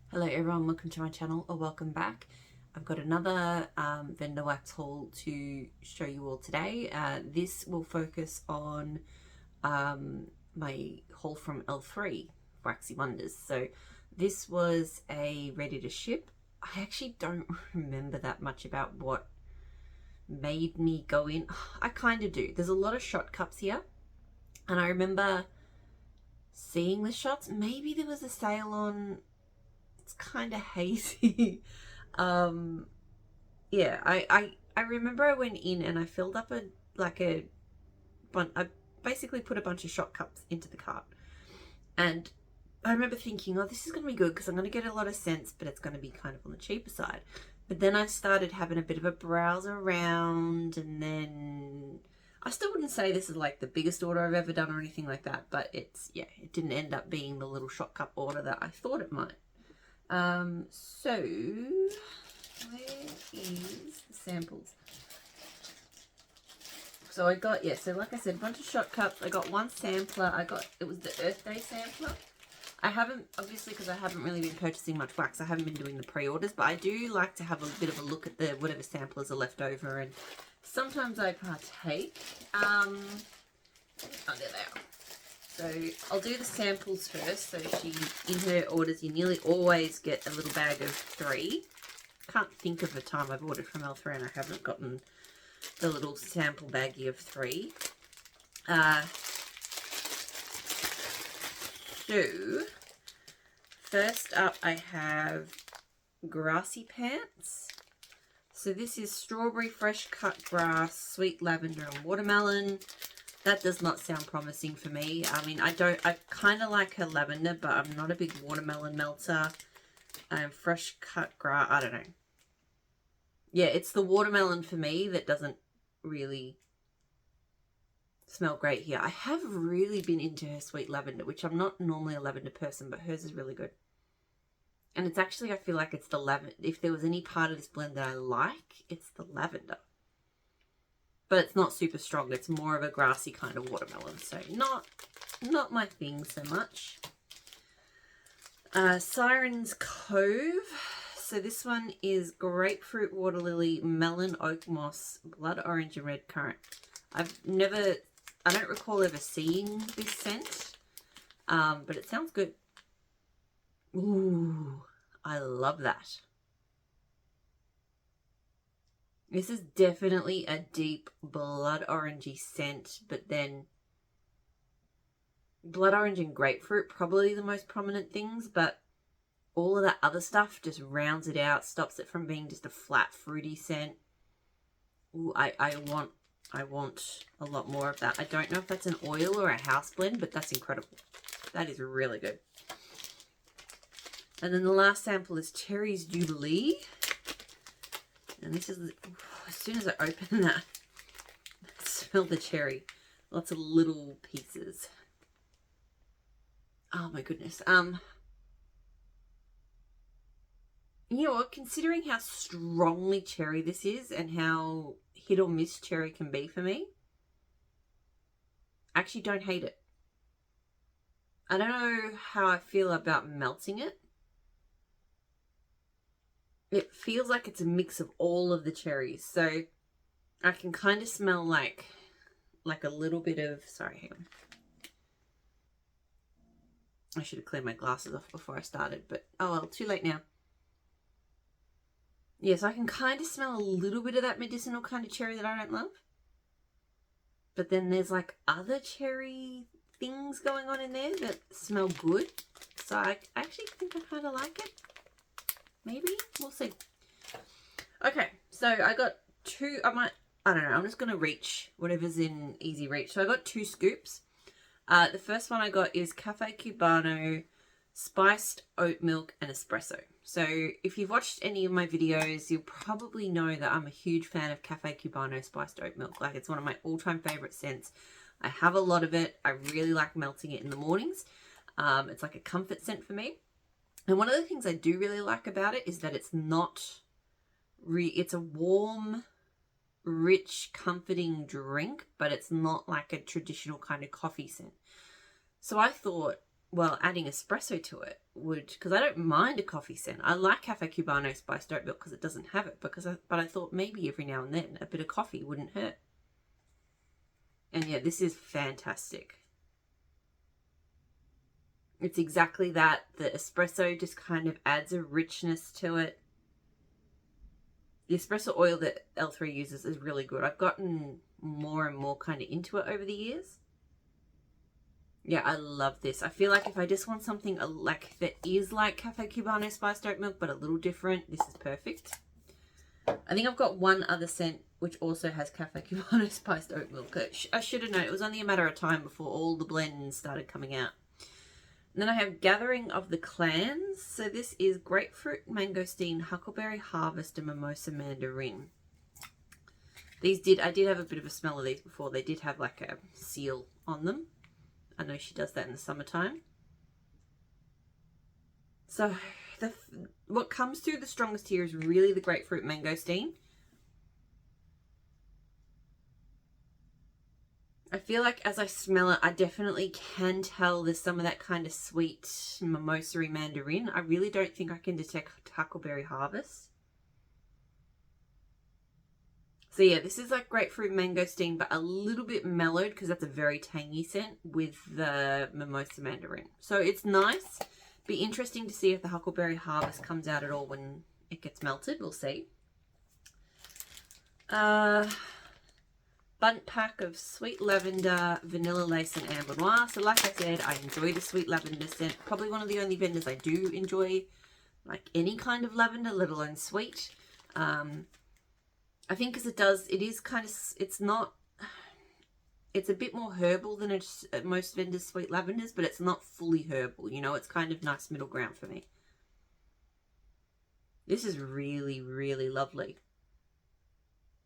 Hello everyone, welcome to my channel or welcome back. I've got another vendor wax haul to show you all today. This will focus on my haul from L3, Waxy Wonders. So this was a ready to ship. I actually don't remember that much about what made me go in. I kind of do. There's a lot of shot cups here and I remember seeing the shots. Maybe there was a sale on. It's kind of hazy. Yeah, I remember I went in and I filled up I basically put a bunch of shot cups into the cart, and I remember thinking, oh, this is going to be good because I'm going to get a lot of scents, but it's going to be kind of on the cheaper side. But then I started having a bit of a browse around, and then I still wouldn't say this is like the biggest order I've ever done or anything like that, but it didn't end up being the little shot cup order that I thought it might. So where is the samples? So I got, so like I said, a bunch of shot cups. I got one sampler. It was the Earth Day sampler. I haven't, obviously, because I haven't really been purchasing much wax, I haven't been doing the pre-orders, but I do like to have a bit of a look at the whatever samplers are left over, and sometimes I partake. Oh, there they are. So I'll do the samples first. So in her orders, you nearly always get a little bag of 3. Can't think of a time I've ordered from L3 and I haven't gotten the little sample baggie of 3. So first up I have grassy pants. So this is strawberry, fresh cut grass, sweet lavender and watermelon. That does not sound promising for me. I mean, I kind of like her lavender, but I'm not a big watermelon melter. Fresh cut grass, I don't know. Yeah, it's the watermelon for me that doesn't really smell great here. I have really been into her sweet lavender, which I'm not normally a lavender person, but hers is really good. And it's actually, I feel like it's the lavender. If there was any part of this blend that I like, it's the lavender. But it's not super strong. It's more of a grassy kind of watermelon. So not my thing so much. Siren's Cove. So this one is grapefruit, water lily, melon, oak moss, blood orange and red currant. I don't recall ever seeing this scent. But it sounds good. Ooh, I love that. This is definitely a deep blood orangey scent, but then blood orange and grapefruit, probably the most prominent things, but all of that other stuff just rounds it out, stops it from being just a flat fruity scent. Ooh, I want a lot more of that. I don't know if that's an oil or a house blend, but that's incredible. That is really good. And then the last sample is Cherry's Jubilee. And this is, as soon as I open that, smell the cherry. Lots of little pieces. Oh my goodness. You know what, considering how strongly cherry this is and how hit or miss cherry can be for me, I actually don't hate it. I don't know how I feel about melting it. It feels like it's a mix of all of the cherries. So I can kind of smell like a little bit of, sorry, hang on. I should have cleared my glasses off before I started, but oh well, too late now. Yes, I can kind of smell a little bit of that medicinal kind of cherry that I don't love. But then there's like other cherry things going on in there that smell good. So I actually think I kind of like it. Maybe, we'll see. Okay, so I got 2, I don't know, I'm just going to reach whatever's in easy reach. So I got 2 scoops. The first one I got is Cafe Cubano, spiced oat milk and espresso. So if you've watched any of my videos, you'll probably know that I'm a huge fan of Cafe Cubano spiced oat milk. Like, it's one of my all-time favorite scents. I have a lot of it. I really like melting it in the mornings. It's like a comfort scent for me. And one of the things I do really like about it is that it's not, it's a warm, rich, comforting drink, but it's not like a traditional kind of coffee scent. So I thought, well, adding espresso to it would, because I don't mind a coffee scent. I like Cafe Cubano spiced oat milk because it doesn't have it, but I thought maybe every now and then a bit of coffee wouldn't hurt. And yeah, this is fantastic. It's exactly that. The espresso just kind of adds a richness to it. The espresso oil that L3 uses is really good. I've gotten more and more kind of into it over the years. Yeah, I love this. I feel like if I just want something like that is like Cafe Cubano spiced oat milk, but a little different, this is perfect. I think I've got one other scent which also has Cafe Cubano spiced oat milk. I should have known. It was only a matter of time before all the blends started coming out. And then I have Gathering of the Clans. So this is Grapefruit, Mangosteen, Huckleberry Harvest, and Mimosa Mandarin. I did have a bit of a smell of these before. They did have like a seal on them. I know she does that in the summertime. So what comes through the strongest here is really the Grapefruit Mangosteen. I feel like as I smell it, I definitely can tell there's some of that kind of sweet mimosa-y mandarin. I really don't think I can detect Huckleberry Harvest. So yeah, this is like Grapefruit Mangosteen, but a little bit mellowed because that's a very tangy scent with the mimosa mandarin. So it's nice. Be interesting to see if the Huckleberry Harvest comes out at all when it gets melted. We'll see. Bunt pack of Sweet Lavender, Vanilla Lace, and Amber Noir. So like I said, I enjoy the Sweet Lavender scent. Probably one of the only vendors I do enjoy, like any kind of lavender, let alone sweet. I think because it is kind of, it's a bit more herbal than most vendors' sweet lavenders, but it's not fully herbal, you know, it's kind of nice middle ground for me. This is really, really lovely.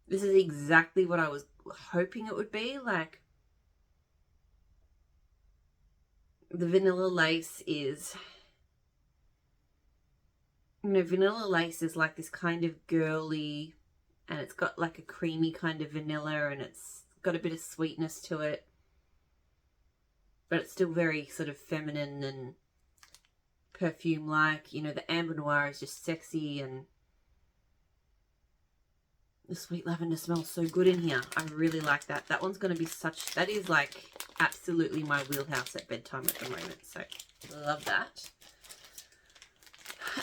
This is exactly what I was hoping it would be. Like, the Vanilla Lace is, you know, Vanilla Lace is like this kind of girly, and it's got like a creamy kind of vanilla, and it's got a bit of sweetness to it, but it's still very sort of feminine and perfume-like. You know, the Amber Noir is just sexy, and the Sweet Lavender smells so good in here. I really like that. That one's going to be that is like absolutely my wheelhouse at bedtime at the moment. So, love that.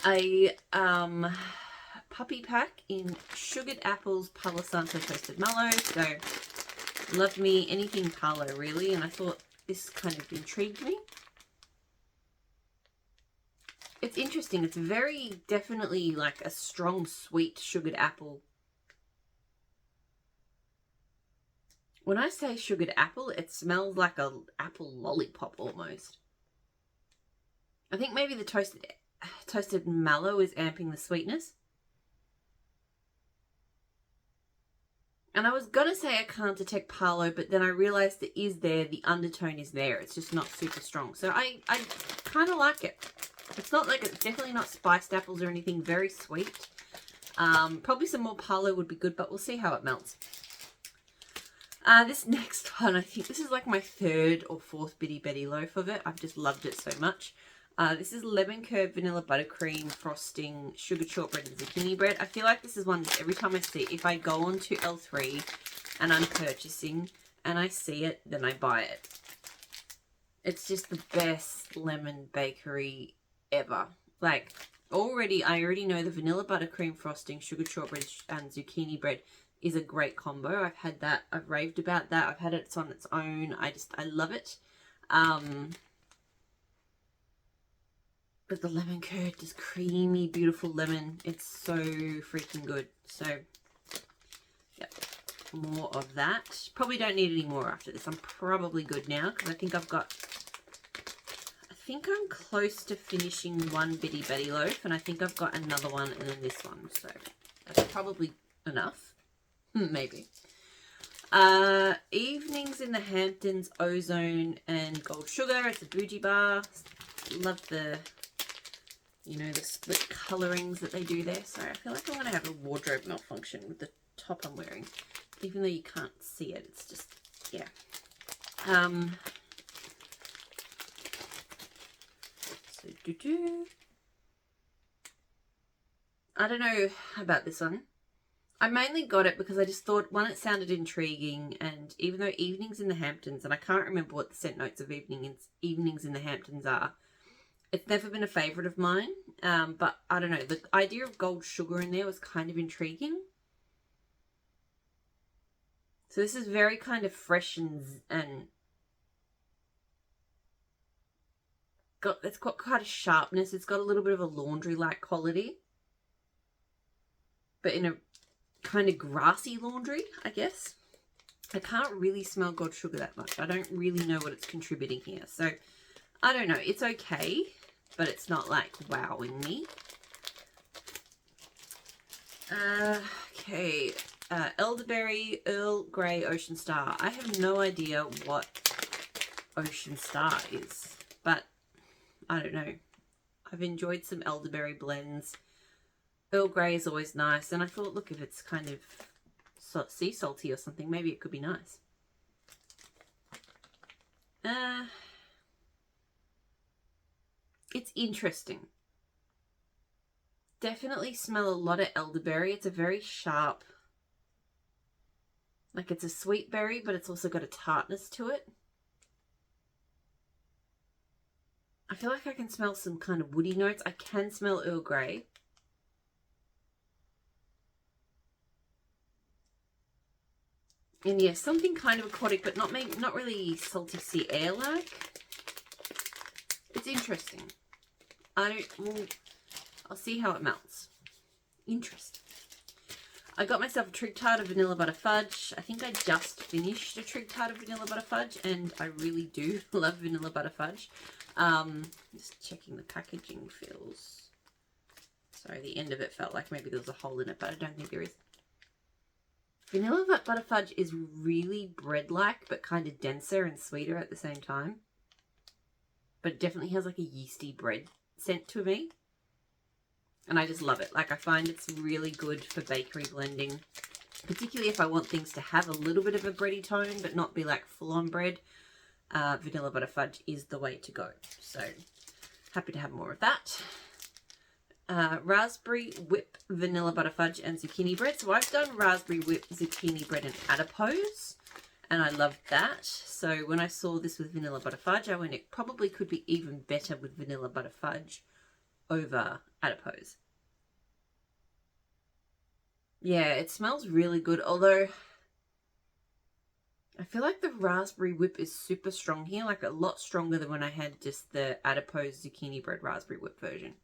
A puppy pack in Sugared Apples, Palo Santo Toasted Mallow. So, love me anything Palo, really. And I thought this kind of intrigued me. It's interesting. It's very definitely like a strong, sweet sugared apple. When I say sugared apple, it smells like a apple lollipop almost. I think maybe the toasted mallow is amping the sweetness. And I was going to say I can't detect Palo, but then I realized it is there. The undertone is there. It's just not super strong. So I kind of like it. It's not like, it's definitely not spiced apples or anything. Very sweet. Probably some more Palo would be good, but we'll see how it melts. This next one, I think this is like my third or fourth Bitty Betty loaf of it. I've just loved it so much. This is Lemon Curd Vanilla Buttercream Frosting Sugar Shortbread and Zucchini Bread. I feel like this is one that every time I see it, if I go onto L3 and I'm purchasing and I see it, then I buy it. It's just the best lemon bakery ever. Like, I already know the Vanilla Buttercream Frosting, Sugar Shortbread and Zucchini Bread is a great combo. I've had that. I've raved about that. I've had it on its own. I love it. But the lemon curd, just creamy, beautiful lemon. It's so freaking good. So, yep, more of that. Probably don't need any more after this. I'm probably good now because I think I'm close to finishing one Bitty Betty loaf, and I think I've got another one and then this one. So, that's probably enough. Maybe. Evenings in the Hamptons, Ozone and Gold Sugar. It's a bougie bar. Love the, you know, the split colorings that they do there. Sorry, I feel like I'm going to have a wardrobe malfunction with the top I'm wearing. Even though you can't see it. It's just, yeah. So, I don't know about this one. I mainly got it because I just thought, one, it sounded intriguing, and even though Evenings in the Hamptons, and I can't remember what the scent notes of Evenings in the Hamptons are, it's never been a favourite of mine, but I don't know, the idea of gold sugar in there was kind of intriguing. So this is very kind of fresh and it's got quite a sharpness. It's got a little bit of a laundry-like quality, but in a kind of grassy laundry, I guess. I can't really smell gold sugar that much. I don't really know what it's contributing here. So, I don't know. It's okay, but it's not like wowing me. Okay. Elderberry, Earl Grey, Ocean Star. I have no idea what Ocean Star is, but I don't know. I've enjoyed some elderberry blends. Earl Grey is always nice, and I thought, look, if it's kind of sea salty or something, maybe it could be nice. It's interesting. Definitely smell a lot of elderberry. It's a very sharp, like it's a sweet berry, but it's also got a tartness to it. I feel like I can smell some kind of woody notes. I can smell Earl Grey. And yeah, something kind of aquatic, but not really salty sea air like. It's interesting. I'll see how it melts. Interesting. I got myself a Trig Tart of Vanilla Butter Fudge. I think I just finished a Trig Tart of Vanilla Butter Fudge, and I really do love Vanilla Butter Fudge. Just checking the packaging feels. Sorry, the end of it felt like maybe there was a hole in it, but I don't think there is. Vanilla Butter Fudge is really bread-like, but kind of denser and sweeter at the same time. But it definitely has like a yeasty bread scent to me. And I just love it. Like, I find it's really good for bakery blending, particularly if I want things to have a little bit of a bready tone, but not be like full-on bread. Vanilla Butter Fudge is the way to go. So, happy to have more of that. Raspberry Whip, Vanilla Butter Fudge, and Zucchini Bread. So I've done Raspberry Whip, Zucchini Bread, and Adipose, and I loved that. So when I saw this with Vanilla Butter Fudge, I went, it probably could be even better with Vanilla Butter Fudge over Adipose. Yeah, it smells really good, although I feel like the Raspberry Whip is super strong here, like a lot stronger than when I had just the Adipose Zucchini Bread Raspberry Whip version.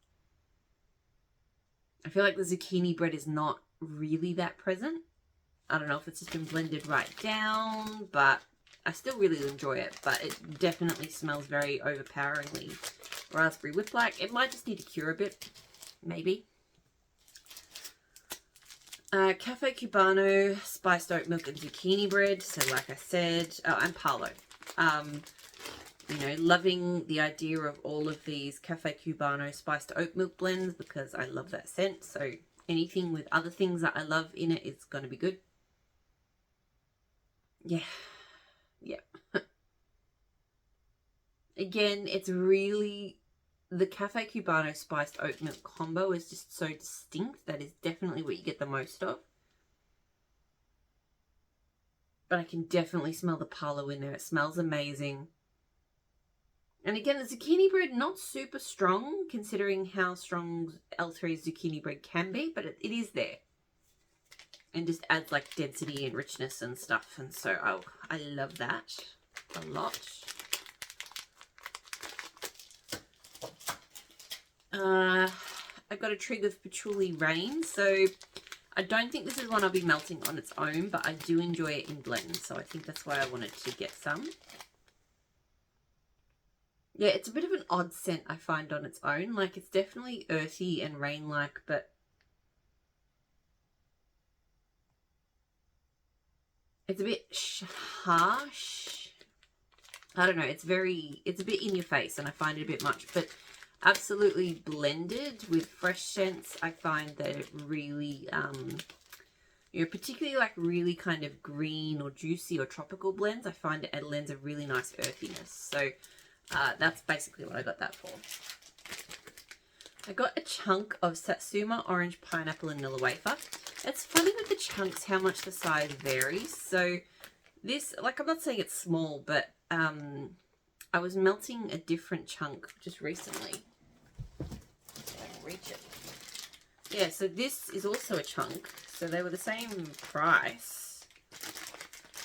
I feel like the zucchini bread is not really that present. I don't know if it's just been blended right down, but I still really enjoy it. But it definitely smells very overpoweringly Raspberry Whip-like. It might just need to cure a bit, maybe. Cafe Cubano, spiced oat milk and zucchini bread. So like I said, and Palo. You know, loving the idea of all of these Cafe Cubano spiced oat milk blends because I love that scent. So anything with other things that I love in it is going to be good. Yeah. Yeah. Again, it's really... The Cafe Cubano spiced oat milk combo is just so distinct. That is definitely what you get the most of. But I can definitely smell the Palo in there. It smells amazing. And again, the zucchini bread, not super strong, considering how strong L3's zucchini bread can be, but it is there. And just adds like density and richness and stuff. And so I love that a lot. I've got a Trig of Patchouli Rain. So I don't think this is one I'll be melting on its own, but I do enjoy it in blends. So I think that's why I wanted to get some. Yeah, it's a bit of an odd scent I find on its own. Like, it's definitely earthy and rain-like, but it's a bit harsh. I don't know, it's a bit in your face, and I find it a bit much, but absolutely blended with fresh scents. I find that it really, you know, particularly like really kind of green or juicy or tropical blends, I find it lends a really nice earthiness. So, that's basically what I got that for. I got a chunk of Satsuma Orange Pineapple and Vanilla Wafer. It's funny with the chunks how much the size varies. So this, like, I'm not saying it's small, but I was melting a different chunk just recently. So I can reach it. Yeah, so this is also a chunk. So they were the same price.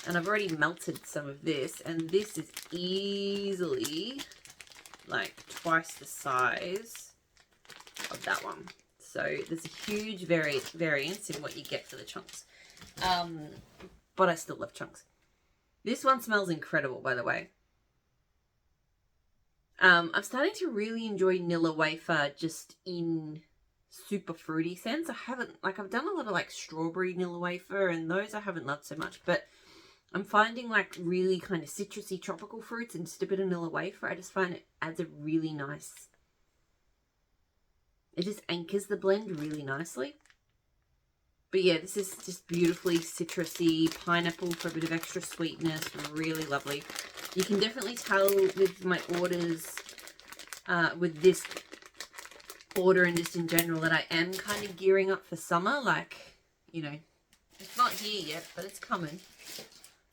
And I've already melted some of this. And this is easily like twice the size of that one. So there's a huge variance in what you get for the chunks. But I still love chunks. This one smells incredible, by the way. I'm starting to really enjoy Vanilla Wafer just in super fruity scents. I've done a lot of like strawberry Vanilla Wafer, and those I haven't loved so much, but I'm finding like really kind of citrusy tropical fruits and just a bit of Vanilla Wafer. I just find it adds a really nice, it just anchors the blend really nicely. But yeah, this is just beautifully citrusy, pineapple for a bit of extra sweetness, really lovely. You can definitely tell with my orders, with this order and just in general, that I am kind of gearing up for summer. Like, you know, it's not here yet, but it's coming.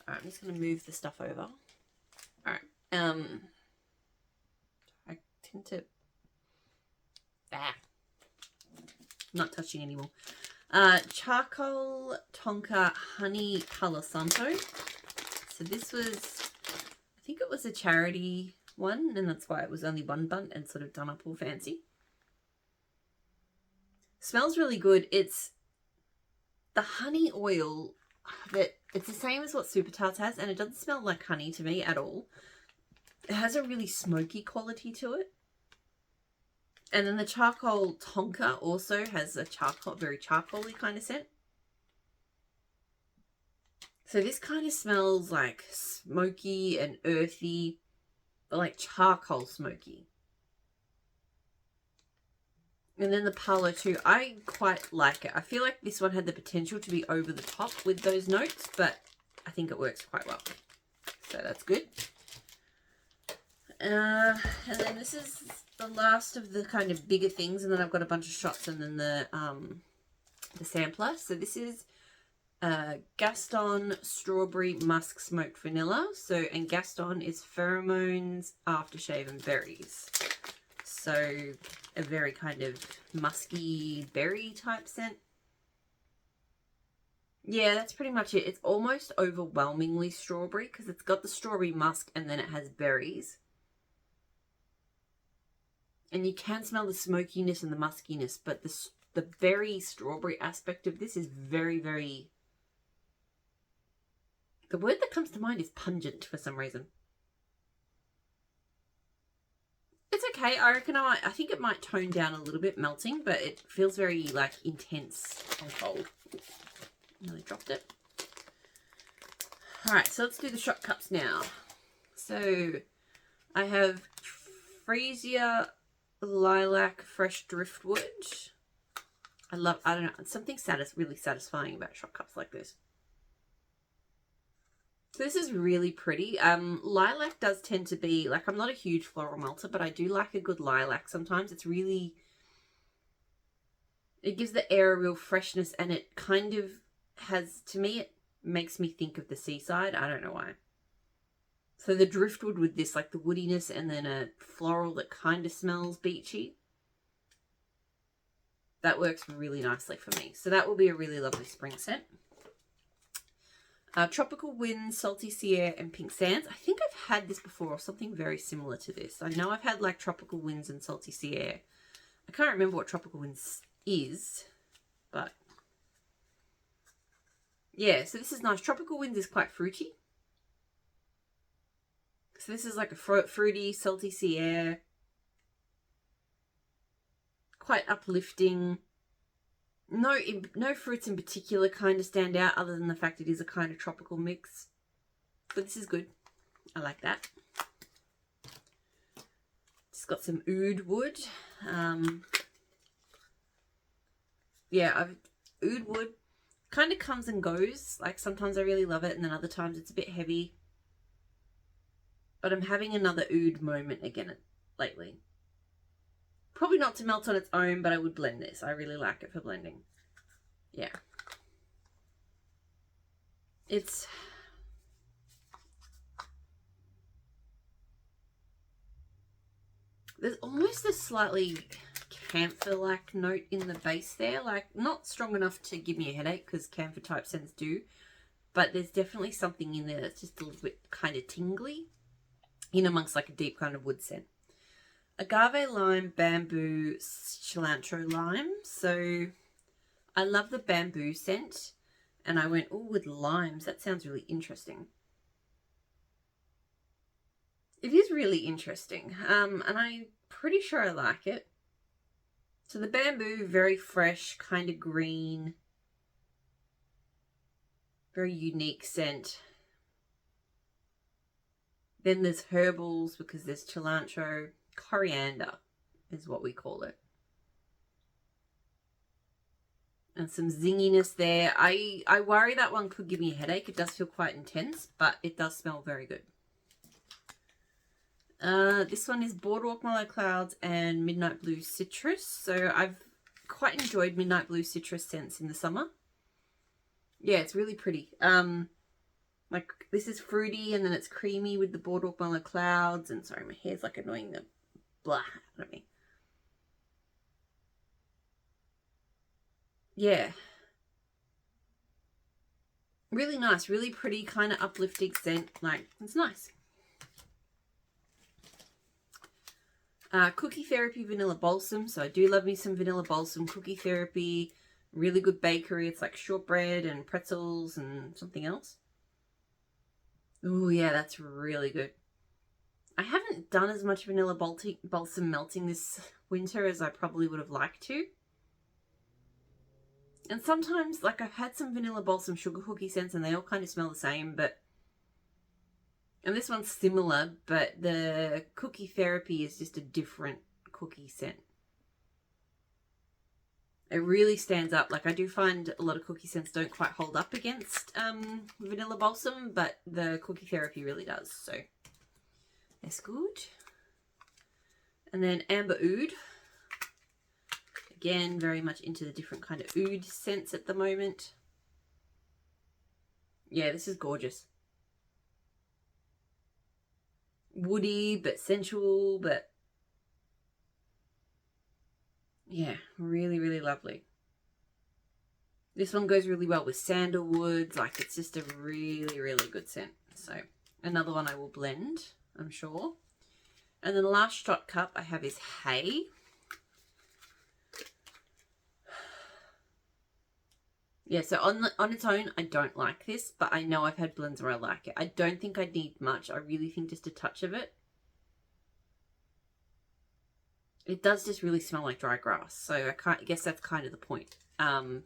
All right, I'm just going to move the stuff over. All right. I tend to... not touching anymore. Charcoal Tonka Honey Palo Santo. So this was, I think it was a charity one, and that's why it was only one bunt and sort of done up all fancy. Smells really good. It's the honey oil that it's the same as what Super Tarts has, and it doesn't smell like honey to me at all. It has a really smoky quality to it. And then the Charcoal Tonka also has a very charcoal-y kind of scent. So this kind of smells like smoky and earthy, but like charcoal smoky. And then the Palo too, I quite like it. I feel like this one had the potential to be over the top with those notes, but I think it works quite well. So that's good. And then this is the last of the kind of bigger things, and then I've got a bunch of shots and then the sampler. So this is Gaston Strawberry Musk Smoked Vanilla. So, and Gaston is pheromones, aftershave, and berries. So a very kind of musky berry type scent. Yeah, that's pretty much it. It's almost overwhelmingly strawberry because it's got the strawberry musk and then it has berries. And you can smell the smokiness and the muskiness, but the berry strawberry aspect of this is very, very... The word that comes to mind is pungent for some reason. It's okay. I reckon I think it might tone down a little bit melting, but it feels very like intense and cold. Nearly dropped it. Alright, so let's do the shot cups now. So I have Freesia Lilac Fresh Driftwood. I don't know, something really satisfying about shot cups like this. So this is really pretty. Lilac does tend to be, like, I'm not a huge floral melter, but I do like a good lilac sometimes. It's really, it gives the air a real freshness, and it kind of has, to me, it makes me think of the seaside. I don't know why. So the driftwood with this, like the woodiness, and then a floral that kind of smells beachy. That works really nicely for me. So that will be a really lovely spring scent. Tropical Wind, Salty Sea Air, and Pink Sands. I think I've had this before, or something very similar to this. I know I've had like Tropical Winds and Salty Sea Air. I can't remember what Tropical Winds is, but yeah, so this is nice. Tropical Winds is quite fruity. So this is like a fruity, salty sea air. Quite uplifting. No fruits in particular kind of stand out other than the fact it is a kind of tropical mix. But this is good. I like that. It's got some oud wood. Yeah, oud wood kind of comes and goes. Like sometimes I really love it and then other times it's a bit heavy. But I'm having another oud moment again lately. Probably not to melt on its own, but I would blend this. I really like it for blending. Yeah. There's almost a slightly camphor-like note in the base there. Like, not strong enough to give me a headache, because camphor type scents do. But there's definitely something in there that's just a little bit kind of tingly, in amongst like a deep kind of wood scent. Agave lime, bamboo, cilantro lime. So I love the bamboo scent. And I went, oh, with limes. That sounds really interesting. It is really interesting. And I'm pretty sure I like it. So the bamboo, very fresh, kind of green. Very unique scent. Then there's herbals, because there's cilantro. Coriander is what we call it. And some zinginess there. I worry that one could give me a headache. It does feel quite intense, but it does smell very good. This one is Boardwalk Mallow Clouds and Midnight Blue Citrus. So I've quite enjoyed Midnight Blue Citrus scents in the summer. Yeah, it's really pretty. Like, this is fruity and then it's creamy with the Boardwalk Mallow Clouds. And sorry, my hair's like annoying the blah out of me. Yeah. Really nice, really pretty, kind of uplifting scent. Like, it's nice. Cookie Therapy Vanilla Balsam. So I do love me some Vanilla Balsam. Cookie Therapy, really good bakery. It's like shortbread and pretzels and something else. Oh yeah, that's really good. I haven't done as much Vanilla Balsam melting this winter as I probably would have liked to. And sometimes, like, I've had some Vanilla Balsam sugar cookie scents and they all kind of smell the same, but... And this one's similar, but the Cookie Therapy is just a different cookie scent. It really stands up. Like, I do find a lot of cookie scents don't quite hold up against Vanilla Balsam, but the Cookie Therapy really does, so that's good. And then Amber Oud. Again, very much into the different kind of oud scents at the moment. Yeah, this is gorgeous. Woody, but sensual, but yeah, really, really lovely. This one goes really well with sandalwood. Like, it's just a really, really good scent. So, another one I will blend, I'm sure. And then the last shot cup I have is Hay. Yeah, so on its own, I don't like this, but I know I've had blends where I like it. I don't think I need much. I really think just a touch of it. It does just really smell like dry grass, so I guess that's kind of the point. And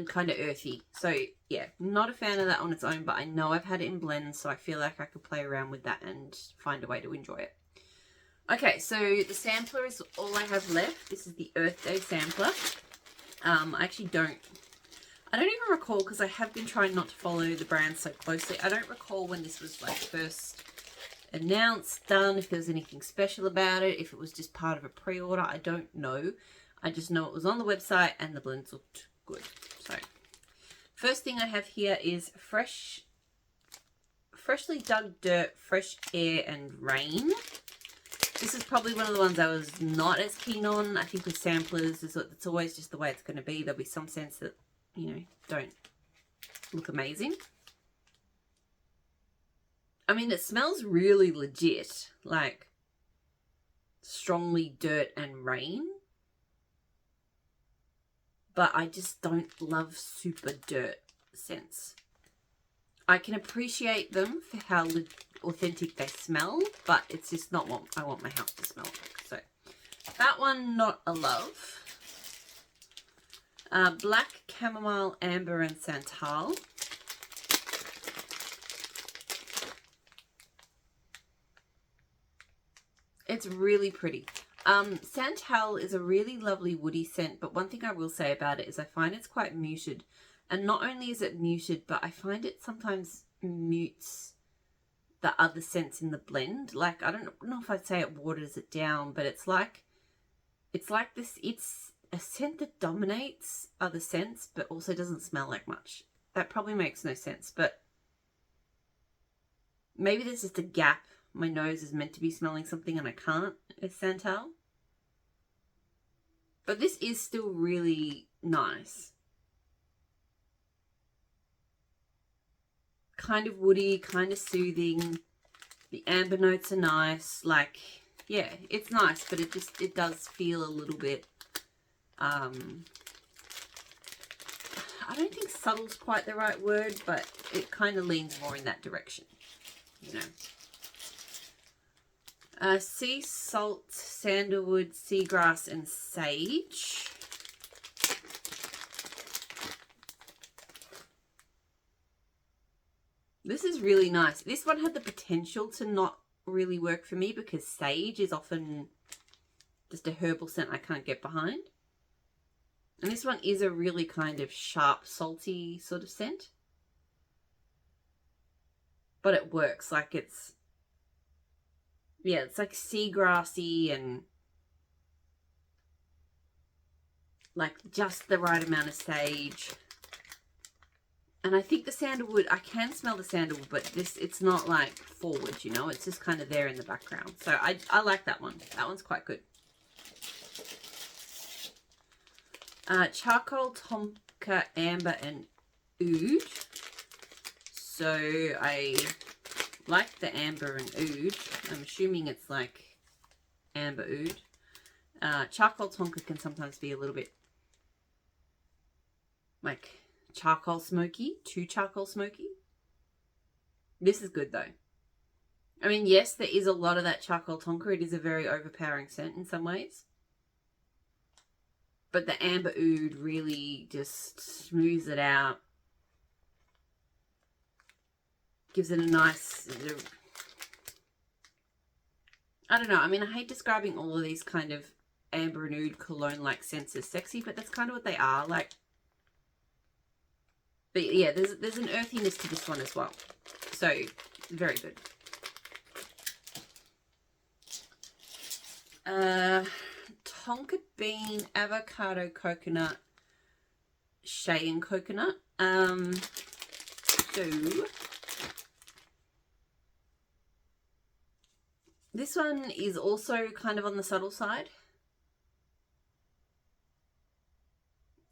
kind of earthy. So yeah, not a fan of that on its own, but I know I've had it in blends, so I feel like I could play around with that and find a way to enjoy it. Okay, so the sampler is all I have left. This is the Earth Day sampler. I actually don't even recall, because I have been trying not to follow the brand so closely. I don't recall when this was like first announced, done, if there was anything special about it, if it was just part of a pre-order. I don't know. I just know it was on the website and the blends looked good. So first thing I have here is freshly dug dirt, fresh air and rain. This is probably one of the ones I was not as keen on. I think with samplers, it's always just the way it's going to be. There'll be some scents that, you know, don't look amazing. I mean, it smells really legit, like strongly dirt and rain. But I just don't love super dirt scents. I can appreciate them for how authentic they smell, but it's just not what I want my house to smell like. So that one, not a love. Black Chamomile, Amber and Santal. It's really pretty. Santal is a really lovely woody scent, but one thing I will say about it is I find it's quite muted. And not only is it muted, but I find it sometimes mutes the other scents in the blend. Like, I don't know if I'd say it waters it down, but it's like this, it's a scent that dominates other scents, but also doesn't smell like much. That probably makes no sense, but maybe there's just a gap. My nose is meant to be smelling something and I can't with Santal. But this is still really nice. Kind of woody, kind of soothing. The amber notes are nice. Like, yeah, it's nice, but it does feel a little bit, I don't think subtle's quite the right word, but it kind of leans more in that direction, you know. Sea salt, sandalwood, seagrass, and sage. This is really nice. This one had the potential to not really work for me because sage is often just a herbal scent I can't get behind. And this one is a really kind of sharp, salty sort of scent. But it works. Like it's, yeah, it's like seagrassy and like just the right amount of sage. And I think the sandalwood, I can smell the sandalwood, but it's not like forward, you know, it's just kind of there in the background. So I like that one. That one's quite good. Charcoal, tonka, amber, and oud. So I like the amber and oud. I'm assuming it's like amber oud. Charcoal tonka can sometimes be a little bit like charcoal smoky, too charcoal smoky. This is good though. I mean, yes, there is a lot of that charcoal tonka. It is a very overpowering scent in some ways. But the amber oud really just smooths it out. Gives it a nice, I don't know. I mean, I hate describing all of these kind of amber and oud cologne-like scents as sexy, but that's kind of what they are. Like, but yeah, there's an earthiness to this one as well. So, very good. Tonka bean, avocado, coconut, shea and coconut. So this one is also kind of on the subtle side.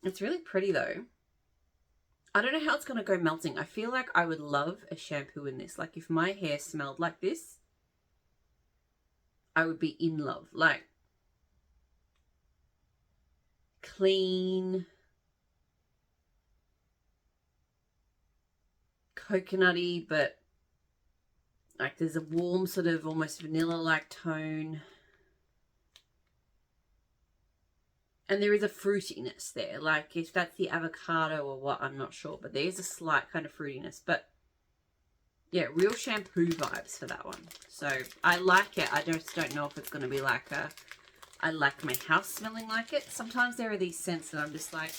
It's really pretty though. I don't know how it's going to go melting. I feel like I would love a shampoo in this. Like if my hair smelled like this, I would be in love. Like clean, coconutty, but like there's a warm sort of almost vanilla-like tone. And there is a fruitiness there. Like if that's the avocado or what, I'm not sure. But there is a slight kind of fruitiness. But yeah, real shampoo vibes for that one. So I like it. I just don't know if it's going to be like a, I like my house smelling like it. Sometimes there are these scents that I'm just like,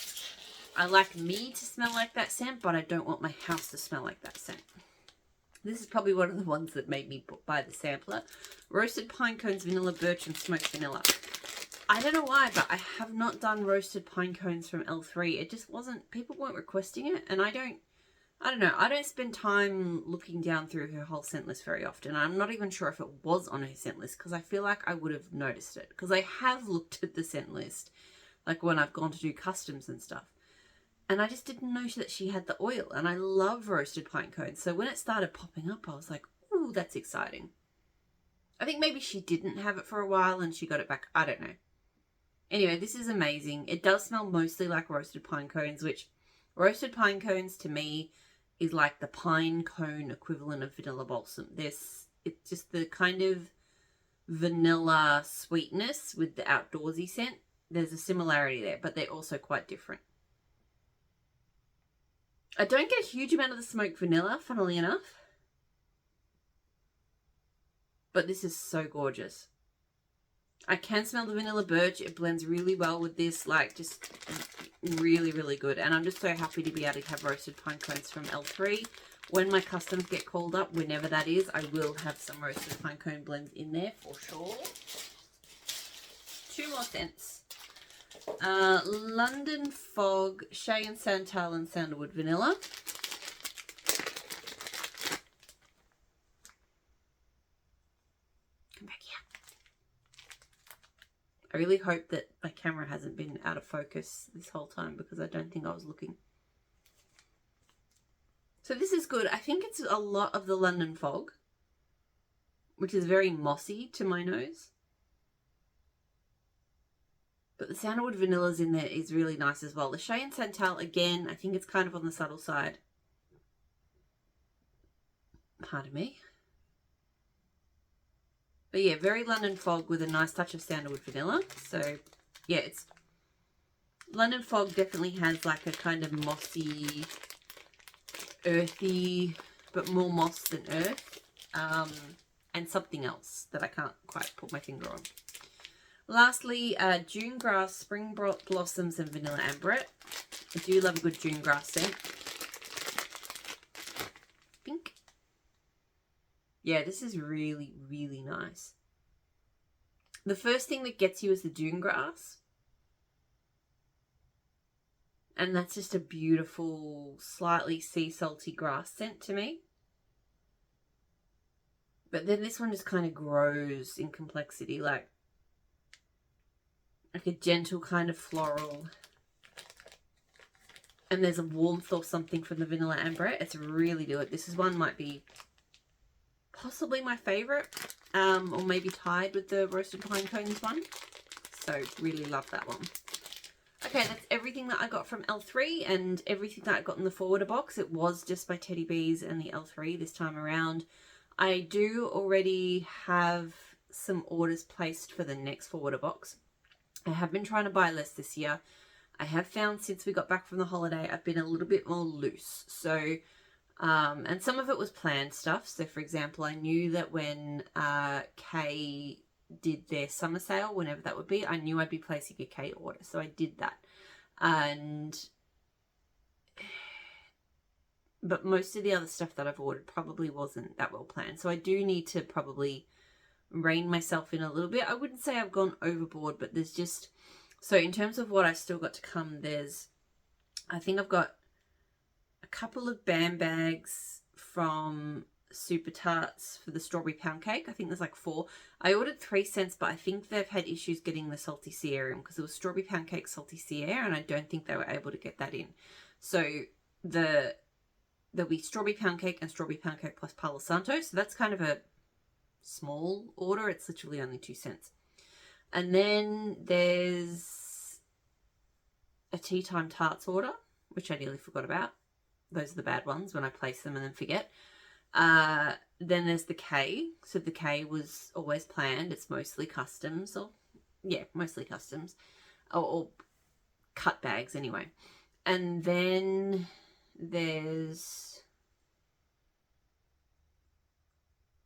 I like me to smell like that scent, but I don't want my house to smell like that scent. This is probably one of the ones that made me buy the sampler. Roasted pine cones, vanilla, birch, and smoked vanilla. I don't know why, but I have not done roasted pine cones from L3. It just wasn't, people weren't requesting it, and I don't know. I don't spend time looking down through her whole scent list very often. I'm not even sure if it was on her scent list because I feel like I would have noticed it. Because I have looked at the scent list, like when I've gone to do customs and stuff. And I just didn't know that she had the oil. And I love roasted pine cones. So when it started popping up, I was like, ooh, that's exciting. I think maybe she didn't have it for a while and she got it back. I don't know. Anyway, this is amazing. It does smell mostly like roasted pine cones, which roasted pine cones to me is like the pine cone equivalent of vanilla balsam. It's just the kind of vanilla sweetness with the outdoorsy scent. There's a similarity there, but they're also quite different. I don't get a huge amount of the smoked vanilla, funnily enough. But this is so gorgeous. I can smell the vanilla birch. It blends really well with this, like just really, really good. And I'm just so happy to be able to have roasted pine cones from L3. when my customs get called up, whenever that is, I will have some roasted pine cone blends in there for sure. 2 more scents. London Fog, Shea and Santal and Sandalwood Vanilla. Come back here. I really hope that my camera hasn't been out of focus this whole time because I don't think I was looking. So this is good. I think it's a lot of the London Fog, which is very mossy to my nose. But the Sandalwood Vanilla's in there is really nice as well. The Shea and Santal, again, I think it's kind of on the subtle side. Pardon me. But yeah, very London Fog with a nice touch of Sandalwood Vanilla. So yeah, it's London Fog definitely has like a kind of mossy, earthy, but more moss than earth. And something else that I can't quite put my finger on. Lastly, June Grass, Spring Blossoms and Vanilla Amberette. I do love a good June Grass scent. Pink. Yeah, this is really, really nice. The first thing that gets you is the June Grass. And that's just a beautiful, slightly sea salty grass scent to me. But then this one just kind of grows in complexity, like a gentle kind of floral. And there's a warmth or something from the Vanilla Amberette. It's really good. This is one might be possibly my favourite, or maybe tied with the Roasted Pine Cones one. So really love that one. Okay, that's everything that I got from L3 and everything that I got in the forwarder box. It was just my Teddy Bees and the L3 this time around. I do already have some orders placed for the next forwarder box. I have been trying to buy less this year. I have found since we got back from the holiday, I've been a little bit more loose. So, and some of it was planned stuff. So, for example, I knew that when Kay did their summer sale, whenever that would be, I knew I'd be placing a Kay order. So I did that. But most of the other stuff that I've ordered probably wasn't that well planned. So I do need to probably rein myself in a little bit. I wouldn't say I've gone overboard, but there's just, so in terms of what I still got to come, I think I've got a couple of BAM bags from Super Tarts for the strawberry pound cake. I think there's like 4. I ordered 3 cents, but I think they've had issues getting the salty sea air in because it was strawberry pound cake, salty sea air, and I don't think they were able to get that in. So there'll be strawberry pound cake and strawberry pound cake plus Palo Santo. So that's kind of a small order. It's literally only 2 cents. And then there's a Tea Time Tarts order, which I nearly forgot about. Those are the bad ones when I place them and then forget. Then there's the K. So the K was always planned. It's mostly customs, or yeah, mostly customs, or cut bags anyway. And then there's,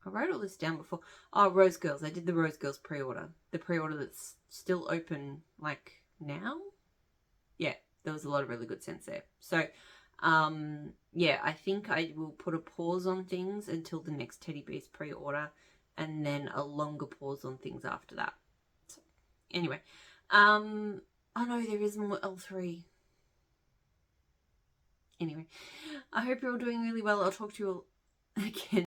I wrote all this down before. Oh, Rose Girls. I did the Rose Girls pre-order. The pre-order that's still open like now. Yeah, there was a lot of really good scents there. So, yeah, I think I will put a pause on things until the next Teddy Bees pre-order and then a longer pause on things after that. So, anyway, oh no, there is more L3. Anyway, I hope you're all doing really well. I'll talk to you all again